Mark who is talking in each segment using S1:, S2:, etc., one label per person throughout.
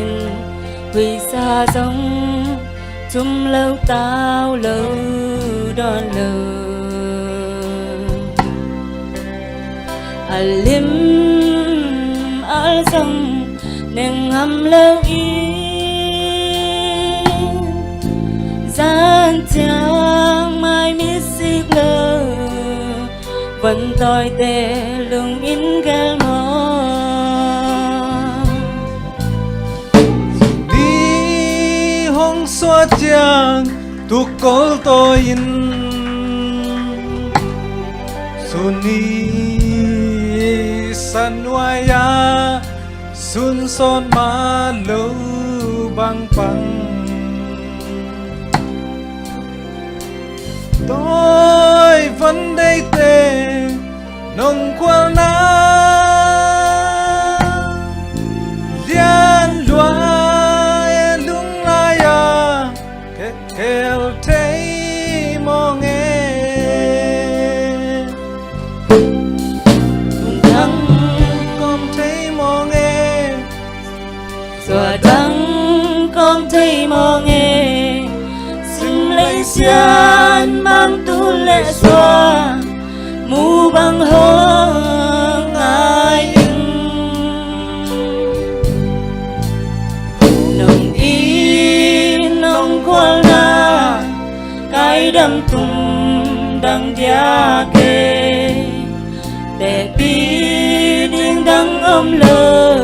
S1: in huy xa giống chung lâu tao lâu đòn lâu alim al dòng nên ngắm lâu in gian chẳng mai mít xích lơ vẫn tôi tê lung in gal mò
S2: đi hong xóa chàng tu col tôi in suni sanwaya sun son ma lâu băng băng tôi vẫn đây tê nông qual na lian loa lung la ya kel thấy mong nghe
S1: thăng
S2: con thấy mong nghe
S1: xòa trắng con thấy mò nghe xin lấy xian mang tu lệ xóa mu bằng hương ai nồng y nồng qual na cái đâm tung đằng dia kê để bi điên đắng ôm lơ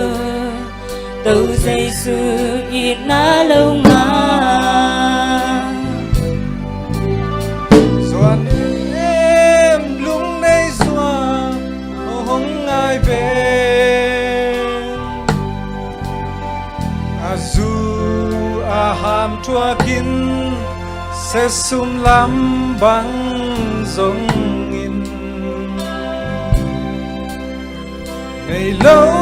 S1: từ giây xưa ít ná lâu mà
S2: xuân em lung đây xóa không ai về dù ham chua kín sẽ sum lắm băng giống in ngày lâu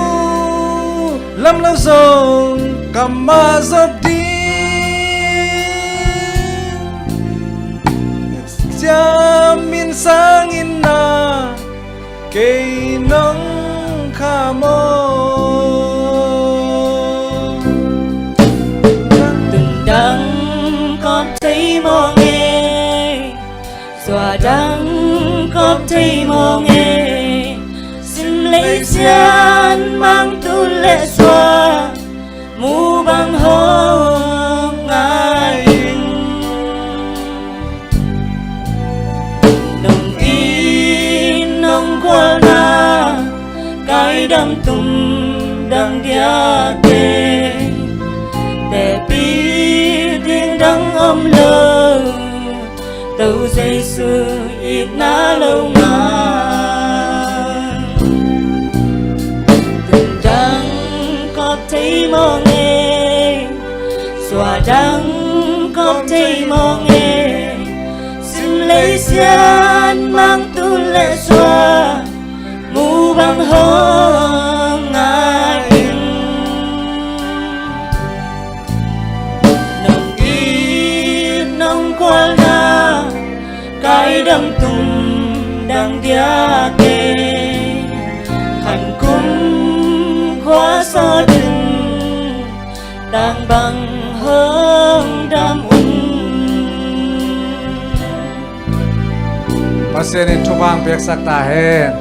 S2: lắm lâu rồi cầm ma giọt đi cha min sang in na cây nắng kha mô
S1: từng đắng con thấy mò nghe xòa đắng con thấy mò nghe xin lấy xian mang tu lệ xóa mu bằng hương ai nồng y nồng qual na cái đâm tung đằng dia kê để bi điên đắng ôm lơ từ giây xưa ít ná lâu mà từng đắng có thấy mò nghe xòa đắng có thấy mò nghe xin lấy xian mang tu lệ xóa mu bằng hương ai nồng y nồng qual na cái đâm tung đằng dia kê hành cung khóa so đừng đang bằng hương đam
S2: Pasen in thubang pek sakta hen